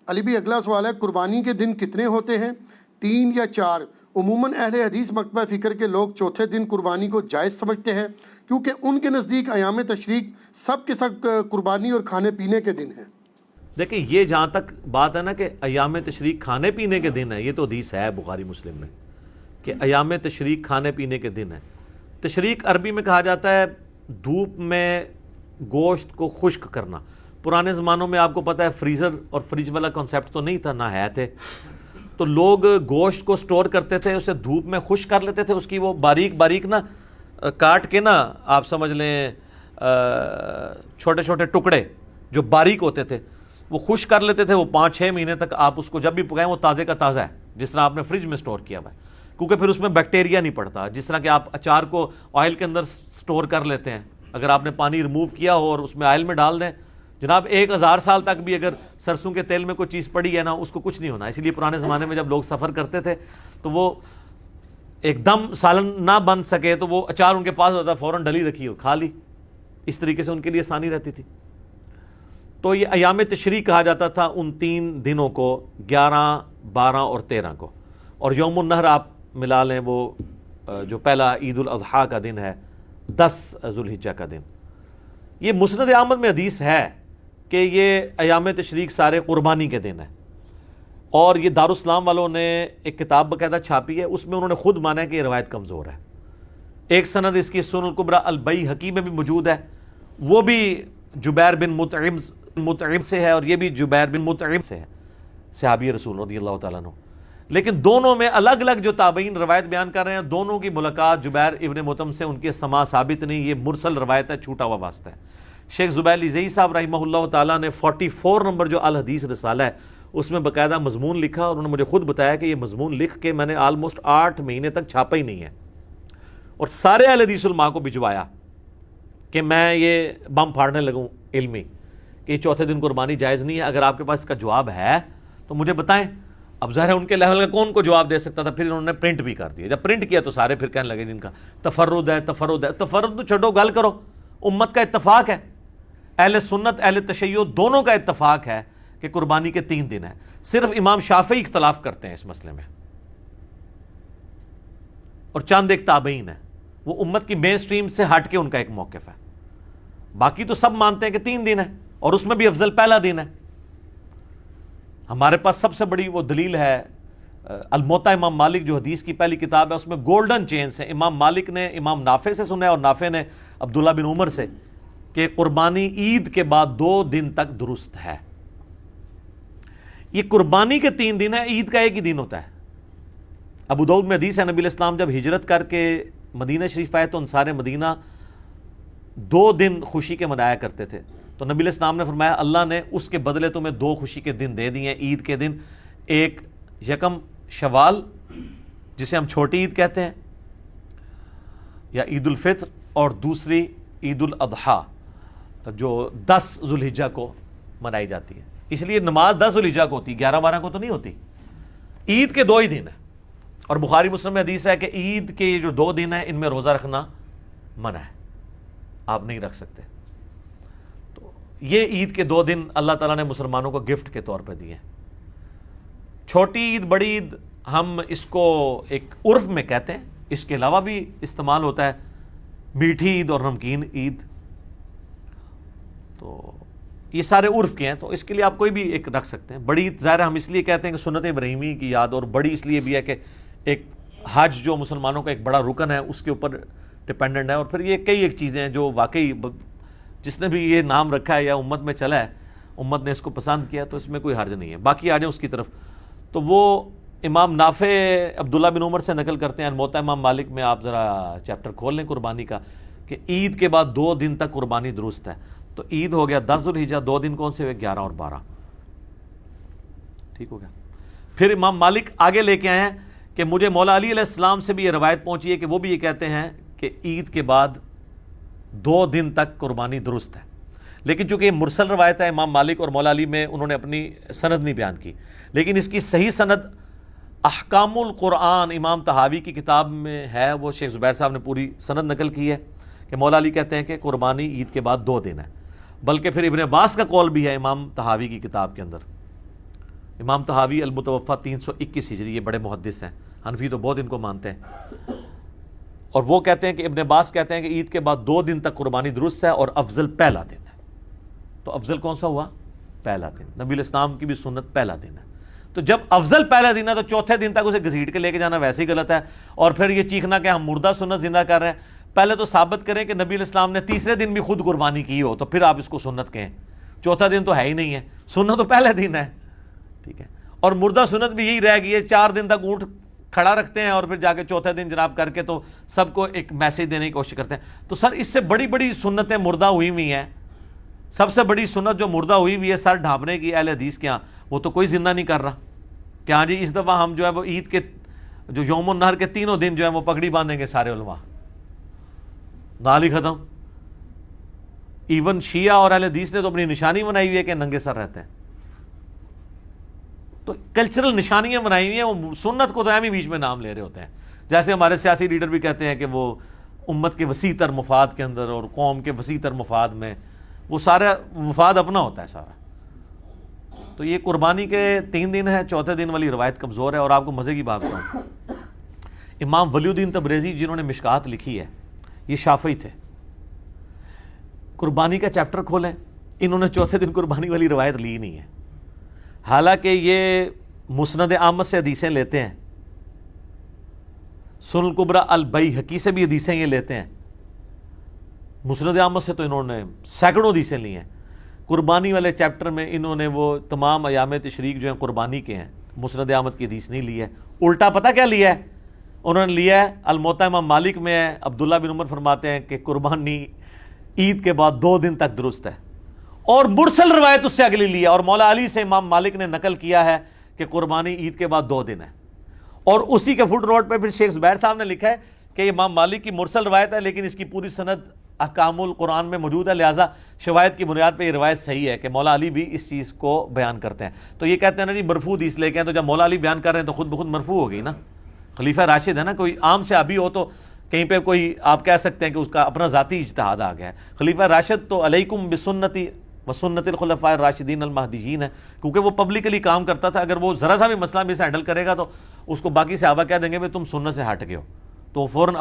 علی بھی اگلا سوال ہے، قربانی کے دن کتنے ہوتے ہیں، 3 یا 4؟ عموماً اہل حدیث مکتبہ فکر کے لوگ چوتھے دن قربانی کو جائز سمجھتے ہیں، کیونکہ ان کے نزدیک ایام تشریق سب کے سب قربانی اور کھانے پینے کے دن ہیں۔ دیکھیں یہ جہاں تک بات ہے نا کہ ایام تشریق کھانے پینے کے دن ہے، یہ تو حدیث ہے بخاری مسلم میں کہ ایام تشریق کھانے پینے کے دن ہے۔ تشریق عربی میں کہا جاتا ہے دھوپ میں گوشت کو خشک کرنا۔ پرانے زمانوں میں آپ کو پتہ ہے فریزر اور فریج والا کنسیپٹ تو نہیں تھا، نہ ہے تھے، تو لوگ گوشت کو سٹور کرتے تھے، اسے دھوپ میں خشک کر لیتے تھے، اس کی وہ باریک باریک نا کاٹ کے نا آپ سمجھ لیں چھوٹے چھوٹے ٹکڑے جو باریک ہوتے تھے وہ خشک کر لیتے تھے۔ وہ 5-6 مہینے تک آپ اس کو جب بھی پکائیں وہ تازے کا تازہ ہے، جس طرح آپ نے فریج میں سٹور کیا ہوا ہے، کیونکہ پھر اس میں بیکٹیریا نہیں پڑتا۔ جس طرح کہ آپ اچار کو آئل کے اندر سٹور کر لیتے ہیں، اگر آپ نے پانی ریموو کیا ہو اور اس میں آئل میں ڈال دیں، جناب 1000 سال تک بھی اگر سرسوں کے تیل میں کوئی چیز پڑی ہے نا اس کو کچھ نہیں ہونا۔ اسی لیے پرانے زمانے میں جب لوگ سفر کرتے تھے تو وہ ایک دم سالن نہ بن سکے تو وہ اچار ان کے پاس ہوتا، فوراً ڈلی رکھی ہو، کھا لی، اس طریقے سے ان کے لیے آسانی رہتی تھی۔ تو یہ ایام تشریق کہا جاتا تھا ان 3 دنوں کو، 11، 12 اور 13 کو، اور یوم النحر آپ ملا لیں وہ جو پہلا عید الاضحیٰ کا دن ہے، 10 ذوالحجہ کا دن۔ یہ مسند احمد میں حدیث ہے کہ یہ ایام تشریق سارے قربانی کے دن ہیں، اور یہ دارالاسلام والوں نے ایک کتاب باقاعدہ چھاپی ہے، اس میں انہوں نے خود مانا ہے کہ یہ روایت کمزور ہے۔ ایک سند اس کی سنن الکبریٰ البیہقی میں بھی موجود ہے، وہ بھی جبیر بن مطعم سے ہے، اور یہ بھی جبیر بن مطعم سے ہے، صحابی رسول رضی اللہ تعالیٰ عنہ۔ لیکن دونوں میں الگ الگ جو تابعین روایت بیان کر رہے ہیں، دونوں کی ملاقات جبیر ابن مطعم سے ان کے سماع ثابت نہیں، یہ مرسل روایت ہے، چھوٹا ہوا واسطہ ہے۔ شیخ زبیر الزئی صاحب رحمہ اللہ تعالیٰ نے 44 نمبر جو الحدیث رسالہ ہے اس میں باقاعدہ مضمون لکھا، اور انہوں نے مجھے خود بتایا کہ یہ مضمون لکھ کے میں نے آلموسٹ 8 مہینے تک چھاپا ہی نہیں ہے، اور سارے اہل حدیث علماء کو بھجوایا کہ میں یہ بم پھاڑنے لگوں علمی کہ یہ چوتھے دن قربانی جائز نہیں ہے۔ اگر آپ کے پاس اس کا جواب ہے تو مجھے بتائیں۔ اب ظاہر ہے ان کے لیول کا کون کو جواب دے سکتا تھا، پھر انہوں نے پرنٹ بھی کر دیا۔ جب پرنٹ کیا تو سارے پھر کہنے لگے جن کا تفرد ہے تفرد ہے، تفرد تو چھوڑو، گل کرو، امت کا اتفاق ہے، اہل سنت اہل تشیع دونوں کا اتفاق ہے کہ قربانی کے 3 دن ہیں۔ صرف امام شافعی اختلاف کرتے ہیں اس مسئلے میں، اور چند ایک تابعین ہیں، وہ امت کی مین سٹریم سے ہٹ کے ان کا ایک موقف ہے۔ باقی تو سب مانتے ہیں کہ 3 دن ہے، اور اس میں بھی افضل پہلا دن ہے۔ ہمارے پاس سب سے بڑی وہ دلیل ہے الموطا امام مالک جو حدیث کی پہلی کتاب ہے، اس میں گولڈن چینز ہیں۔ امام مالک نے امام نافع سے سنا ہے، اور نافع نے عبداللہ بن عمر سے، کہ قربانی عید کے بعد 2 دن تک درست ہے۔ یہ قربانی کے 3 دن ہے، عید کا ایک ہی دن ہوتا ہے۔ ابو داؤد میں حدیث ہے، نبی علیہ السلام جب ہجرت کر کے مدینہ شریف آئے تو انصار مدینہ 2 دن خوشی کے منایا کرتے تھے، تو نبی علیہ السلام نے فرمایا اللہ نے اس کے بدلے تمہیں 2 خوشی کے دن دے دیے، عید کے دن، ایک 1 شوال جسے ہم چھوٹی عید کہتے ہیں یا عید الفطر، اور دوسری عید الاضحیٰ جو 10 ذوالحجہ کو منائی جاتی ہے۔ اس لیے نماز 10 ذوالحجہ کو ہوتی، 11-12 کو تو نہیں ہوتی۔ عید کے 2 ہی دن ہیں، اور بخاری مسلم میں حدیث ہے کہ عید کے یہ جو 2 دن ہیں ان میں روزہ رکھنا منع ہے، آپ نہیں رکھ سکتے۔ تو یہ عید کے 2 دن اللہ تعالیٰ نے مسلمانوں کو گفٹ کے طور پہ دیے۔ چھوٹی عید بڑی عید ہم اس کو ایک عرف میں کہتے ہیں، اس کے علاوہ بھی استعمال ہوتا ہے میٹھی عید اور نمکین عید، تو یہ سارے عرف کے ہیں، تو اس کے لیے آپ کوئی بھی ایک رکھ سکتے ہیں۔ بڑی عید ظاہر ہم اس لیے کہتے ہیں کہ سنت ابراہیمی کی یاد، اور بڑی اس لیے بھی ہے کہ ایک حج جو مسلمانوں کا ایک بڑا رکن ہے اس کے اوپر ڈپینڈنٹ ہے، اور پھر یہ کئی ایک چیزیں ہیں جو واقعی جس نے بھی یہ نام رکھا ہے یا امت میں چلا ہے، امت نے اس کو پسند کیا، تو اس میں کوئی حرج نہیں ہے۔ باقی آ جائیں اس کی طرف، تو وہ امام نافع عبداللہ بن عمر سے نقل کرتے ہیں، الموطا امام مالک میں آپ ذرا چیپٹر کھول لیں قربانی کا، کہ عید کے بعد 2 دن تک قربانی درست ہے۔ تو عید ہو گیا 10 ذوالحجہ، 2 دن کون سے ہوئے؟ 11 اور 12، ٹھیک ہو گیا۔ پھر امام مالک آگے لے کے آئے ہیں کہ مجھے مولا علی علیہ السلام سے بھی یہ روایت پہنچی ہے کہ وہ بھی یہ کہتے ہیں کہ عید کے بعد 2 دن تک قربانی درست ہے، لیکن چونکہ یہ مرسل روایت ہے، امام مالک اور مولا علی میں انہوں نے اپنی سند نہیں بیان کی، لیکن اس کی صحیح سند احکام القرآن امام طحاوی کی کتاب میں ہے، وہ شیخ زبیر صاحب نے پوری سند نقل کی ہے کہ مولا علی کہتے ہیں کہ قربانی عید کے بعد 2 دن ہے، بلکہ پھر ابن عباس کا قول بھی ہے امام طحاوی کی کتاب کے اندر امام طحاوی المتوفا 321 ہجری، یہ بڑے محدث ہیں، حنفی تو بہت ان کو مانتے ہیں، اور وہ کہتے ہیں کہ ابن عباس کہتے ہیں کہ عید کے بعد 2 دن تک قربانی درست ہے اور افضل پہلا دن ہے۔ تو افضل کون سا ہوا؟ پہلا دن۔ نبی الاسلام کی بھی سنت پہلا دن ہے، تو جب افضل پہلا دن ہے تو چوتھے دن تک اسے گھسیٹ کے لے کے جانا ویسے ہی غلط ہے، اور پھر یہ چیخنا کہ ہم مردہ سنت زندہ کر رہے ہیں۔ پہلے تو ثابت کریں کہ نبی الاسلام نے تیسرے دن بھی خود قربانی کی ہو، تو پھر آپ اس کو سنت کہیں، چوتھا دن تو ہے ہی نہیں ہے، سنت تو پہلے دن ہے، ٹھیک ہے۔ اور مردہ سنت بھی یہی رہ گئی ہے، 4 دن تک اونٹ کھڑا رکھتے ہیں اور پھر جا کے چوتھے دن جناب کر کے تو سب کو ایک میسج دینے کی کوشش کرتے ہیں۔ تو سر اس سے بڑی بڑی سنتیں مردہ ہوئی ہوئی ہیں، سب سے بڑی سنت جو مردہ ہوئی ہوئی ہے سر ڈھانپنے کی اہل حدیث کے ہاں، وہ تو کوئی زندہ نہیں کر رہا کہ ہاں جی اس دفعہ ہم جو ہے وہ عید کے جو یوم النہر کے 3 دن جو ہے وہ پگڑی باندھیں گے سارے علماء، گالی ختم۔ ایون شیعہ اور اہل حدیث نے تو اپنی نشانی بنائی ہوئی ہے کہ ننگے سر رہتے ہیں، تو کلچرل نشانیاں بنائی ہوئی ہیں، وہ سنت کو تو اہم ہی بیچ میں نام لے رہے ہوتے ہیں۔ جیسے ہمارے سیاسی لیڈر بھی کہتے ہیں کہ وہ امت کے وسیع تر مفاد کے اندر اور قوم کے وسیع تر مفاد میں، وہ سارا مفاد اپنا ہوتا ہے سارا۔ تو یہ قربانی کے 3 دن ہے، چوتھے دن والی روایت کمزور ہے۔ اور آپ کو مزے کی بات بتاؤں، امام ولی الدین تبریزی جنہوں نے مشکات لکھی ہے، یہ شافعی تھے، قربانی کا چیپٹر کھولیں، انہوں نے چوتھے دن قربانی والی روایت لی نہیں ہے، حالانکہ یہ مسند احمد سے حدیثیں لیتے ہیں، سنن الکبریٰ البیہقی سے بھی حدیثیں یہ لیتے ہیں، مسند احمد سے تو انہوں نے سینکڑوں حدیثیں لی ہیں۔ قربانی والے چیپٹر میں انہوں نے وہ تمام ایام تشریق جو ہیں قربانی کے ہیں، مسند احمد کی حدیث نہیں لی ہے، الٹا پتہ کیا لیا ہے انہوں نے؟ لیا ہے الموطا امام مالک میں ہے، عبداللہ بن عمر فرماتے ہیں کہ قربانی عید کے بعد 2 دن تک درست ہے، اور مرسل روایت اس سے اگلی لی ہے، اور مولا علی سے امام مالک نے نقل کیا ہے کہ قربانی عید کے بعد 2 دن ہے، اور اسی کے فٹ نوٹ پہ پھر شیخ زبیر صاحب نے لکھا ہے کہ امام مالک کی مرسل روایت ہے لیکن اس کی پوری سند احکام القرآن میں موجود ہے، لہٰذا شواہد کی بنیاد پہ یہ روایت صحیح ہے کہ مولا علی بھی اس چیز کو بیان کرتے ہیں۔ تو یہ کہتے ہیں نا جی مرفوع حدیث لے کے ہیں، تو جب مولا علی بیان کر رہے ہیں تو خود بخود مرفوع ہو گئی نا، خلیفہ راشد ہے نا، کوئی عام صحابی ہو تو کہیں پہ کوئی آپ کہہ سکتے ہیں کہ اس کا اپنا ذاتی اجتہاد آ گیا ہے، خلیفہ راشد تو علیکم بسنتی وسنت الخلفاء الراشدین المہدیین ہے، کیونکہ وہ پبلکلی کام کرتا تھا، اگر وہ ذرا سا بھی مسئلہ بھی سے ہینڈل کرے گا تو اس کو باقی صحابہ کہہ دیں گے بھائی تم سنت سے ہٹ گئے ہو، تو وہ فوراً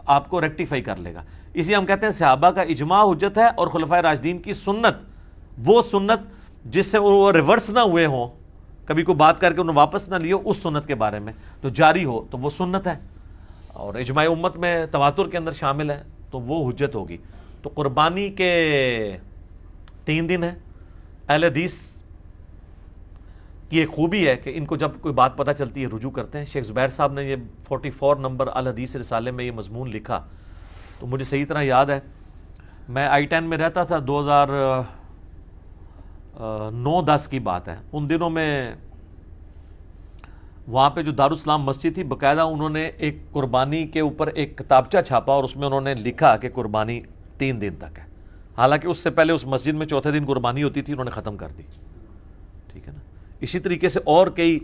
آپ کو ریکٹیفائی کر لے گا۔ اسی ہم کہتے ہیں صحابہ کا اجماع حجت ہے، اور خلفائے راشدین کی سنت، وہ سنت جس سے وہ ریورس نہ ہوئے ہوں، کبھی کوئی بات کر کے انہوں واپس نہ لیو، اس سنت کے بارے میں جو جاری ہو تو وہ سنت ہے، اور اجماع امت میں تواتر کے اندر شامل ہے تو وہ حجت ہوگی۔ تو قربانی کے 3 دن ہے، اہل حدیث کی ایک خوبی ہے کہ ان کو جب کوئی بات پتہ چلتی ہے رجوع کرتے ہیں۔ شیخ زبیر صاحب نے یہ 44 نمبر الحدیث رسالے میں یہ مضمون لکھا، تو مجھے صحیح طرح یاد ہے، میں I-10 میں رہتا تھا، 2009-10 کی بات ہے، ان دنوں میں وہاں پہ جو دارالاسلام مسجد تھی، باقاعدہ انہوں نے ایک قربانی کے اوپر ایک کتابچہ چھاپا اور اس میں انہوں نے لکھا کہ قربانی 3 دن تک ہے، حالانکہ اس سے پہلے اس مسجد میں چوتھے دن قربانی ہوتی تھی، انہوں نے ختم کر دی، ٹھیک ہے نا۔ اسی طریقے سے اور کئی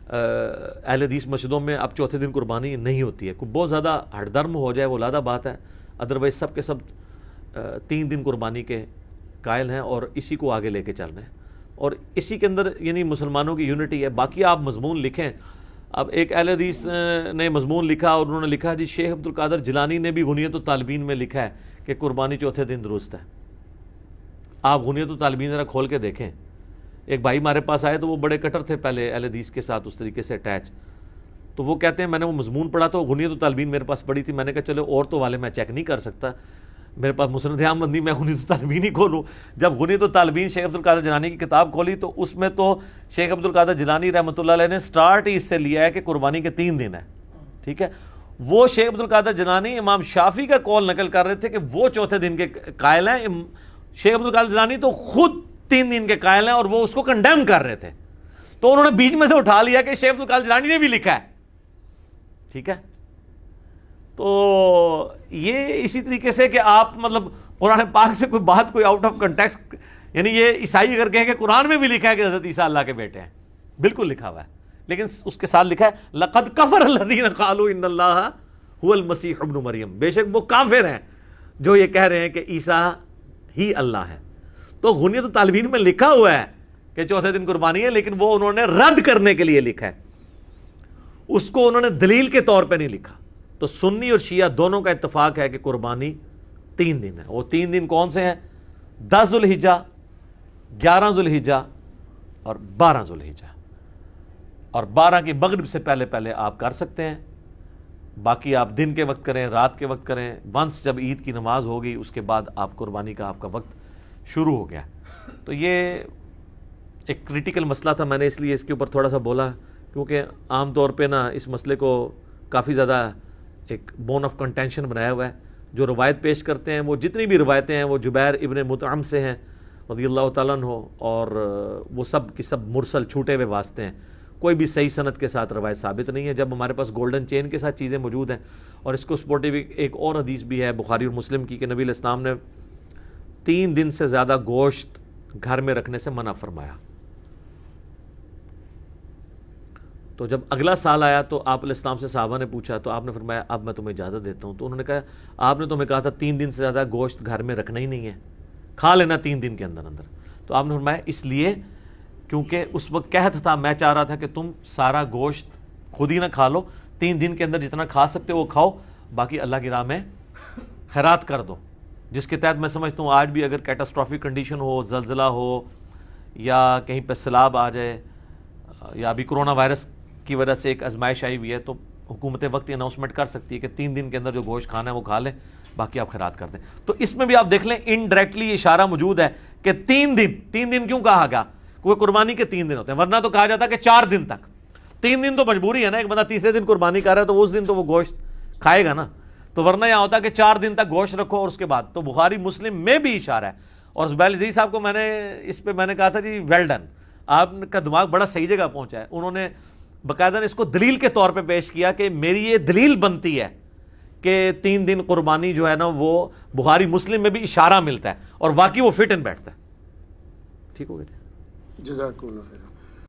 اہل حدیث مسجدوں میں اب چوتھے دن قربانی نہیں ہوتی ہے، کوئی بہت زیادہ ہٹ درم ہو جائے وہ علیحدہ بات ہے، ادروائز سب کے سب 3 دن قربانی کے قائل ہیں اور اسی کو آگے لے کے چل رہے ہیں، اور اسی کے اندر یعنی مسلمانوں کی یونٹی ہے۔ باقی آپ مضمون لکھیں، اب ایک اہل حدیث نے مضمون لکھا اور انہوں نے لکھا جی شیخ عبد القادر جیلانی نے بھی غنیت الطالبین میں لکھا ہے کہ قربانی چوتھے دن درست ہے۔ آپ غنیت الطالبین ذرا کھول کے دیکھیں، ایک بھائی ہمارے پاس آئے تو وہ بڑے کٹر تھے پہلے اہل حدیث کے ساتھ اس طریقے سے اٹیچ، تو وہ کہتے ہیں میں نے وہ مضمون پڑھا تو غنیت الطالبین میرے پاس پڑھی تھی، میں نے کہا چلو عورتوں والے میں چیک نہیں کر سکتا، میرے پاس مسند احمد نہیں، میں غنیت الطالبین ہی کھولوں۔ جب غنیت الطالبین شیخ عبد القادر جیلانی کی کتاب کھولی تو اس میں تو شیخ عبد القادر جیلانی رحمۃ اللہ علیہ نے سٹارٹ ہی اس سے لیا ہے کہ قربانی کے 3 دن ہے، ٹھیک ہے۔ وہ شیخ عبد القادر جیلانی امام شافعی کا قول نقل کر رہے تھے کہ وہ چوتھے دن کے قائل ہیں، شیخ عبد القادر جیلانی تو خود 3 دن کے قائل ہیں اور وہ اس کو کنڈیم کر رہے تھے، تو انہوں نے بیچ میں سے اٹھا لیا کہ شیخ عبد القادر جیلانی نے بھی لکھا ہے، ٹھیک ہے۔ تو یہ اسی طریقے سے کہ آپ مطلب قرآن پاک سے کوئی بات کوئی آؤٹ آف کنٹیکسٹ، یعنی یہ عیسائی اگر کہیں کہ قرآن میں بھی لکھا ہے کہ حضرت عیسیٰ اللہ کے بیٹے ہیں، بالکل لکھا ہوا ہے، لیکن اس کے ساتھ لکھا ہے لقد کفر الذین قالوا ان اللہ هو المسیح ابن مریم، بے شک وہ کافر ہیں جو یہ کہہ رہے ہیں کہ عیسیٰ ہی اللہ ہے۔ تو غنیت الطالبین میں لکھا ہوا ہے کہ چوتھے دن قربانی ہے، لیکن وہ انہوں نے رد کرنے کے لیے لکھا ہے، اس کو انہوں نے دلیل کے طور پہ نہیں لکھا۔ تو سنی اور شیعہ دونوں کا اتفاق ہے کہ قربانی 3 دن ہے۔ وہ 3 دن کون سے ہیں؟ 10 ذوالحجہ، 11 ذوالحجہ اور 12 ذوالحجہ، اور 12 کی مغرب سے پہلے پہلے آپ کر سکتے ہیں، باقی آپ دن کے وقت کریں، رات کے وقت کریں، ونس جب عید کی نماز ہوگی اس کے بعد آپ قربانی کا آپ کا وقت شروع ہو گیا۔ تو یہ ایک کریٹیکل مسئلہ تھا، میں نے اس لیے اس کے اوپر تھوڑا سا بولا، کیونکہ عام طور پہ نا اس مسئلے کو کافی زیادہ ایک بون آف کنٹینشن بنایا ہوا ہے۔ جو روایت پیش کرتے ہیں، وہ جتنی بھی روایتیں ہیں وہ جبیر ابن مطعم سے ہیں رضی اللہ تعالیٰ عنہ، اور وہ سب کی سب مرسل چھوٹے ہوئے واسطے ہیں، کوئی بھی صحیح سند کے ساتھ روایت ثابت نہیں ہے۔ جب ہمارے پاس گولڈن چین کے ساتھ چیزیں موجود ہیں، اور اس کو سپورٹیو ایک اور حدیث بھی ہے بخاری اور مسلم کی کہ نبی علیہ السلام نے 3 دن سے زیادہ گوشت گھر میں رکھنے سے منع فرمایا۔ تو جب اگلا سال آیا تو آپ علیہ السلام سے صحابہ نے پوچھا، تو آپ نے فرمایا اب میں تمہیں اجازت دیتا ہوں۔ تو انہوں نے کہا آپ نے تمہیں کہا تھا 3 دن سے زیادہ گوشت گھر میں رکھنا ہی نہیں ہے، کھا لینا 3 دن کے اندر اندر۔ تو آپ نے فرمایا اس لیے کیونکہ اس وقت قحط تھا، میں چاہ رہا تھا کہ تم سارا گوشت خود ہی نہ کھا لو، 3 دن کے اندر جتنا کھا سکتے وہ کھاؤ، باقی اللہ کی راہ میں خیرات کر دو۔ جس کے تحت میں سمجھتا ہوں آج بھی اگر کیٹاسٹرافک کنڈیشن ہو، زلزلہ ہو، یا کہیں پہ سیلاب آ جائے، یا ابھی کرونا وائرس کی وجہ سے ایک آزمائش آئی ہوئی ہے، تو حکومت وقت اناؤنسمنٹ کر سکتی ہے کہ 3 دن کے اندر جو گوشت کھانا ہے وہ کھا لیں، باقی آپ خیرات کر دیں۔ تو اس میں بھی آپ دیکھ لیں انڈائریکٹلی اشارہ موجود ہے کہ 3 دن کیوں کہا گیا؟ کیونکہ قربانی کے 3 دن ہوتے ہیں، ورنہ تو کہا جاتا ہے کہ 4 دن تک۔ 3 دن تو مجبوری ہے نا، ایک بندہ تیسرے دن قربانی کر رہا ہے تو اس دن تو وہ گوشت کھائے گا نا، تو ورنہ یہاں ہوتا ہے کہ 4 دن تک گوشت رکھو اور اس کے بعد۔ تو بخاری مسلم میں بھی اشارہ ہے، اور زبیر عزیز صاحب کو میں نے کہا تھا جی ویل ڈن، آپ کا دماغ بڑا صحیح جگہ پہنچا ہے۔ انہوں نے باقاعدہ اس کو دلیل کے طور پہ پیش کیا کہ میری یہ دلیل بنتی ہے کہ 3 دن قربانی جو ہے نا وہ بخاری مسلم میں بھی اشارہ ملتا ہے، اور واقعی وہ فٹ ان بیٹھتا ہے۔ ٹھیک ہو گیا؟ جزاک اللہ خیر۔